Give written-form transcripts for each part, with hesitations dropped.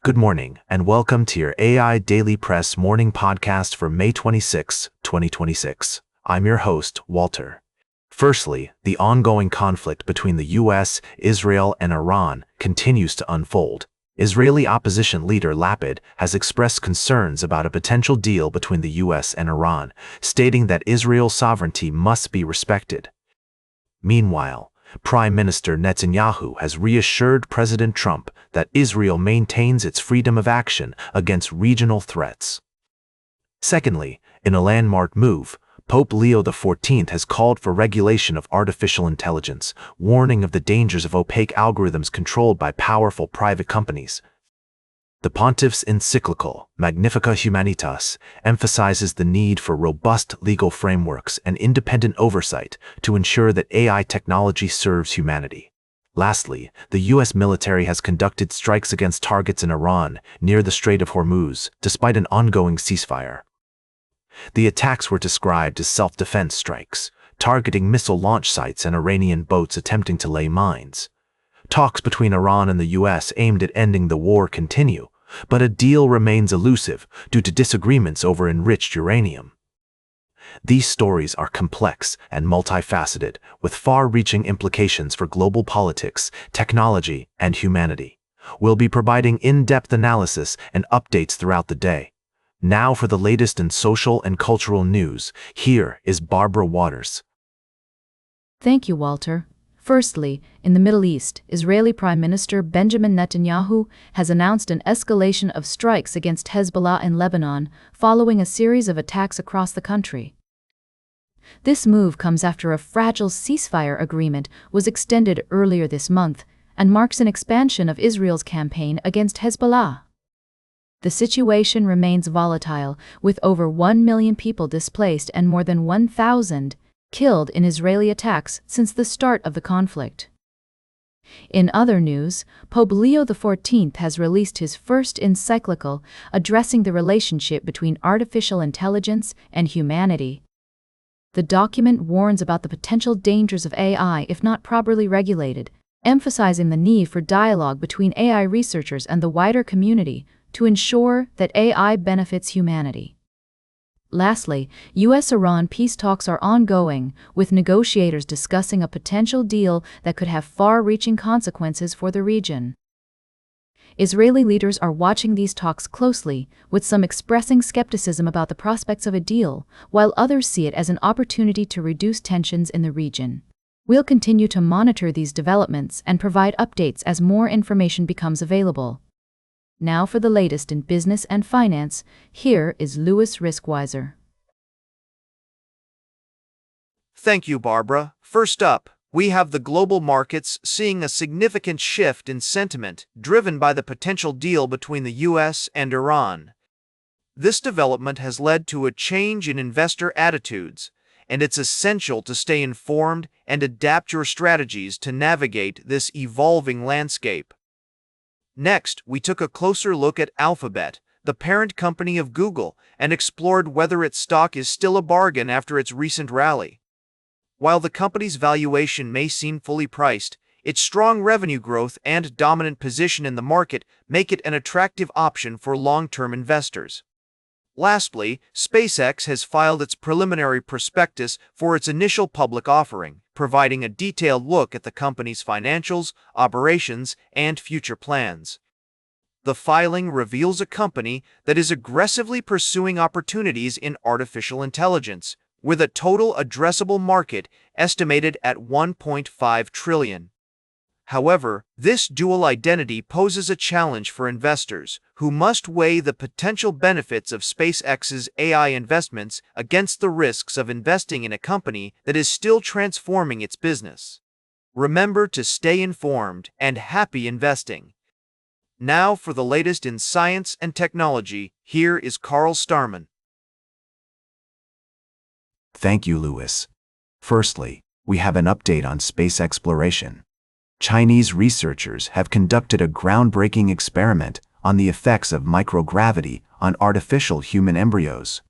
Good morning, and welcome to your AI Daily Press morning podcast for May 26, 2026. I'm your host, Walter. Firstly, the ongoing conflict between the U.S., Israel, and Iran continues to unfold. Israeli opposition leader Lapid has expressed concerns about a potential deal between the U.S. and Iran, stating that Israel's sovereignty must be respected. Meanwhile, Prime Minister Netanyahu has reassured President Trump that Israel maintains its freedom of action against regional threats. Secondly, in a landmark move, Pope Leo XIV has called for regulation of artificial intelligence, warning of the dangers of opaque algorithms controlled by powerful private companies. The Pontiff's encyclical, Magnificat Humanitas, emphasizes the need for robust legal frameworks and independent oversight to ensure that AI technology serves humanity. Lastly, the U.S. military has conducted strikes against targets in Iran near the Strait of Hormuz, despite an ongoing ceasefire. The attacks were described as self-defense strikes, targeting missile launch sites and Iranian boats attempting to lay mines. Talks between Iran and the U.S. aimed at ending the war continue, but a deal remains elusive due to disagreements over enriched uranium. These stories are complex and multifaceted, with far-reaching implications for global politics, technology, and humanity. We'll be providing in-depth analysis and updates throughout the day. Now for the latest in social and cultural news, here is Barbara Waters. Thank you, Walter. Firstly, in the Middle East, Israeli Prime Minister Benjamin Netanyahu has announced an escalation of strikes against Hezbollah in Lebanon following a series of attacks across the country. This move comes after a fragile ceasefire agreement was extended earlier this month and marks an expansion of Israel's campaign against Hezbollah. The situation remains volatile, with over 1 million people displaced and more than 1,000 killed in Israeli attacks since the start of the conflict. In other news, Pope Leo XIV has released his first encyclical addressing the relationship between artificial intelligence and humanity. The document warns about the potential dangers of AI if not properly regulated, emphasizing the need for dialogue between AI researchers and the wider community to ensure that AI benefits humanity. Lastly, U.S.-Iran peace talks are ongoing, with negotiators discussing a potential deal that could have far-reaching consequences for the region. Israeli leaders are watching these talks closely, with some expressing skepticism about the prospects of a deal, while others see it as an opportunity to reduce tensions in the region. We'll continue to monitor these developments and provide updates as more information becomes available. Now for the latest in business and finance, here is Louis Riskweiser. Thank you, Barbara. First up, we have the global markets seeing a significant shift in sentiment driven by the potential deal between the U.S. and Iran. This development has led to a change in investor attitudes, and it's essential to stay informed and adapt your strategies to navigate this evolving landscape. Next, we took a closer look at Alphabet, the parent company of Google, and explored whether its stock is still a bargain after its recent rally. While the company's valuation may seem fully priced, its strong revenue growth and dominant position in the market make it an attractive option for long-term investors. Lastly, SpaceX has filed its preliminary prospectus for its initial public offering, providing a detailed look at the company's financials, operations, and future plans. The filing reveals a company that is aggressively pursuing opportunities in artificial intelligence, with a total addressable market estimated at $1.5 trillion. However, this dual identity poses a challenge for investors, who must weigh the potential benefits of SpaceX's AI investments against the risks of investing in a company that is still transforming its business. Remember to stay informed and happy investing. Now for the latest in science and technology, here is Carl Starman. Thank you, Louis. Firstly, we have an update on space exploration. Chinese researchers have conducted a groundbreaking experiment on the effects of microgravity on artificial human embryos.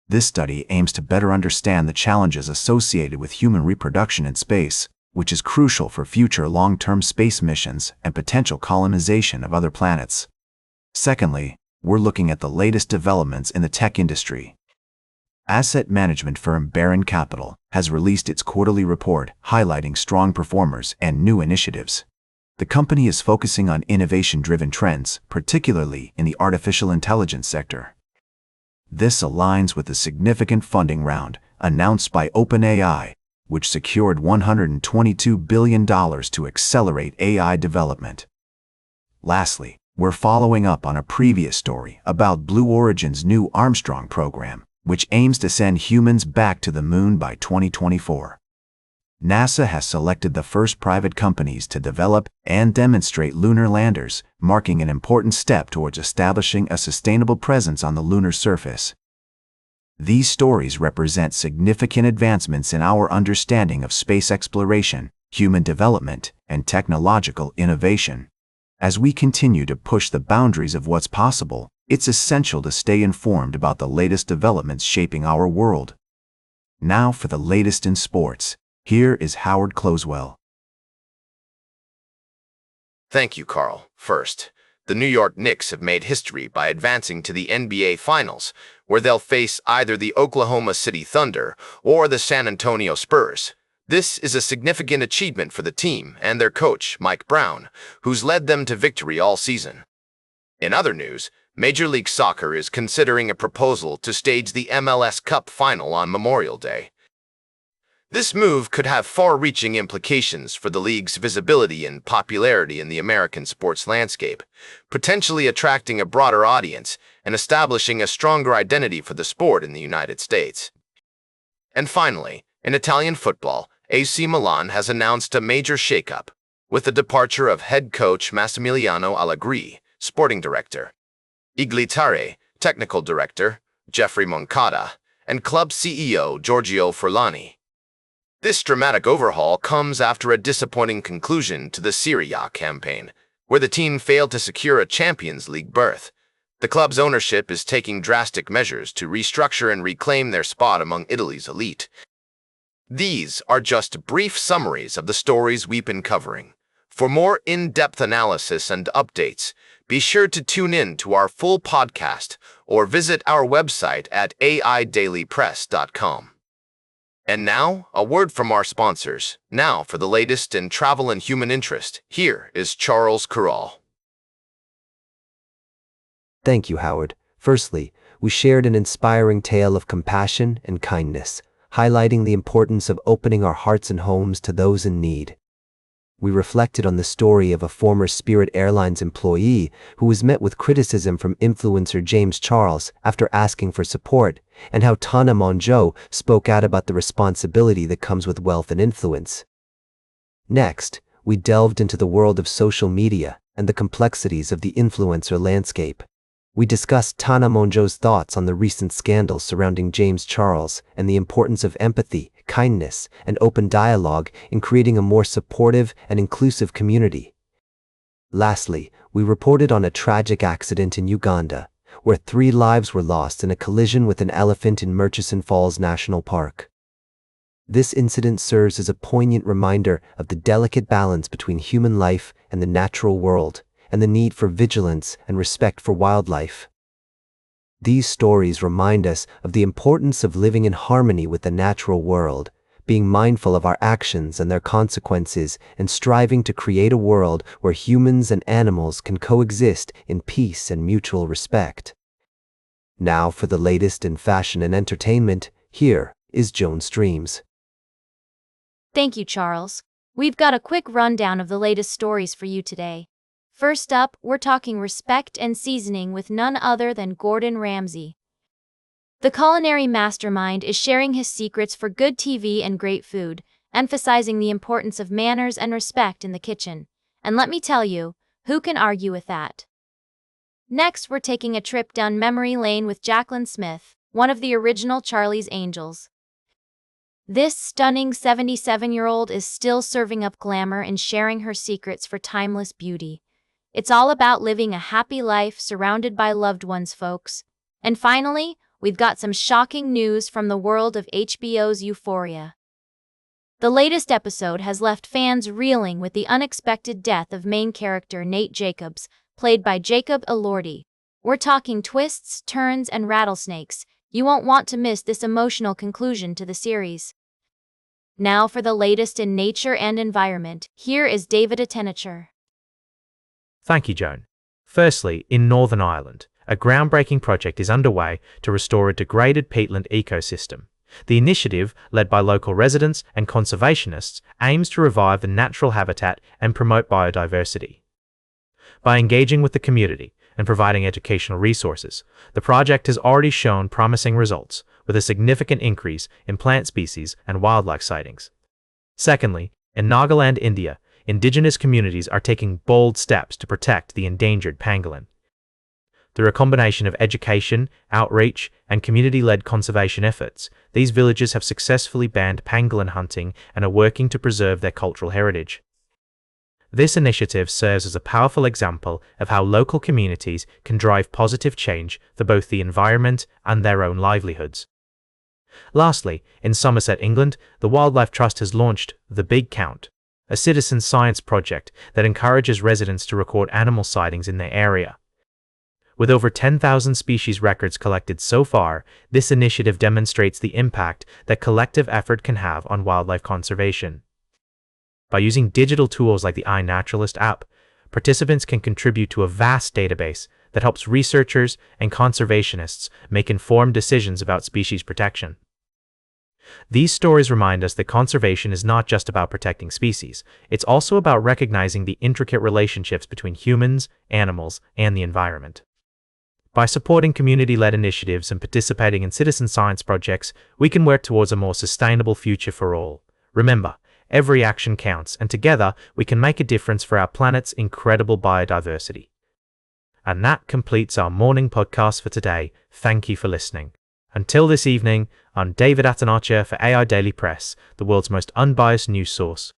This study aims to better understand the challenges associated with human reproduction in space, which is crucial for future long-term space missions and potential colonization of other planets. Secondly, we're looking at the latest developments in the tech industry. Asset management firm Baron Capital has released its quarterly report highlighting strong performers and new initiatives. The company is focusing on innovation-driven trends, particularly in the artificial intelligence sector. This aligns with the significant funding round announced by OpenAI, which secured $122 billion to accelerate AI development. Lastly, we're following up on a previous story about Blue Origin's new Armstrong program, which aims to send humans back to the moon by 2024. NASA has selected the first private companies to develop and demonstrate lunar landers, marking an important step towards establishing a sustainable presence on the lunar surface. These stories represent significant advancements in our understanding of space exploration, human development, and technological innovation. As we continue to push the boundaries of what's possible, it's essential to stay informed about the latest developments shaping our world. Now for the latest in sports. Here is Howard Closewell. Thank you, Carl. First, the New York Knicks have made history by advancing to the NBA Finals, where they'll face either the Oklahoma City Thunder or the San Antonio Spurs. This is a significant achievement for the team and their coach, Mike Brown, who's led them to victory all season. In other news, Major League Soccer is considering a proposal to stage the MLS Cup final on Memorial Day. This move could have far-reaching implications for the league's visibility and popularity in the American sports landscape, potentially attracting a broader audience and establishing a stronger identity for the sport in the United States. And finally, in Italian football, AC Milan has announced a major shakeup, with the departure of head coach Massimiliano Allegri, sporting director, Iglitare, technical director, Jeffrey Moncada, and club CEO Giorgio Furlani. This dramatic overhaul comes after a disappointing conclusion to the Serie A campaign, where the team failed to secure a Champions League berth. The club's ownership is taking drastic measures to restructure and reclaim their spot among Italy's elite. These are just brief summaries of the stories we've been covering. For more in-depth analysis and updates, be sure to tune in to our full podcast or visit our website at AIDailyPress.com. And now, a word from our sponsors. Now for the latest in travel and human interest, here is Charles Corral. Thank you, Howard. Firstly, we shared an inspiring tale of compassion and kindness, highlighting the importance of opening our hearts and homes to those in need. We reflected on the story of a former Spirit Airlines employee who was met with criticism from influencer James Charles after asking for support, and how Tana Mongeau spoke out about the responsibility that comes with wealth and influence. Next, we delved into the world of social media and the complexities of the influencer landscape. We discussed Tana Mongeau's thoughts on the recent scandals surrounding James Charles and the importance of empathy, kindness, and open dialogue in creating a more supportive and inclusive community. Lastly, we reported on a tragic accident in Uganda, where 3 lives were lost in a collision with an elephant in Murchison Falls National Park. This incident serves as a poignant reminder of the delicate balance between human life and the natural world, and the need for vigilance and respect for wildlife. These stories remind us of the importance of living in harmony with the natural world, being mindful of our actions and their consequences, and striving to create a world where humans and animals can coexist in peace and mutual respect. Now for the latest in fashion and entertainment, here is Joan Streams. Thank you, Charles. We've got a quick rundown of the latest stories for you today. First up, we're talking respect and seasoning with none other than Gordon Ramsay. The culinary mastermind is sharing his secrets for good TV and great food, emphasizing the importance of manners and respect in the kitchen. And let me tell you, who can argue with that? Next, we're taking a trip down memory lane with Jaclyn Smith, one of the original Charlie's Angels. This stunning 77-year-old is still serving up glamour and sharing her secrets for timeless beauty. It's all about living a happy life surrounded by loved ones, folks. And finally, we've got some shocking news from the world of HBO's Euphoria. The latest episode has left fans reeling with the unexpected death of main character Nate Jacobs, played by Jacob Elordi. We're talking twists, turns, and rattlesnakes. You won't want to miss this emotional conclusion to the series. Now for the latest in nature and environment, here is David Attenacher. Thank you, Joan. Firstly, in Northern Ireland, a groundbreaking project is underway to restore a degraded peatland ecosystem. The initiative, led by local residents and conservationists, aims to revive the natural habitat and promote biodiversity. By engaging with the community and providing educational resources, the project has already shown promising results, with a significant increase in plant species and wildlife sightings. Secondly, in Nagaland, India, indigenous communities are taking bold steps to protect the endangered pangolin. Through a combination of education, outreach, and community-led conservation efforts, these villages have successfully banned pangolin hunting and are working to preserve their cultural heritage. This initiative serves as a powerful example of how local communities can drive positive change for both the environment and their own livelihoods. Lastly, in Somerset, England, the Wildlife Trust has launched The Big Count, a citizen science project that encourages residents to record animal sightings in their area. With over 10,000 species records collected so far, this initiative demonstrates the impact that collective effort can have on wildlife conservation. By using digital tools like the iNaturalist app, participants can contribute to a vast database that helps researchers and conservationists make informed decisions about species protection. These stories remind us that conservation is not just about protecting species, it's also about recognizing the intricate relationships between humans, animals, and the environment. By supporting community-led initiatives and participating in citizen science projects, we can work towards a more sustainable future for all. Remember, every action counts, and together we can make a difference for our planet's incredible biodiversity. And that completes our morning podcast for today. Thank you for listening. Until this evening, I'm David Attenacher for AI Daily Press, the world's most unbiased news source.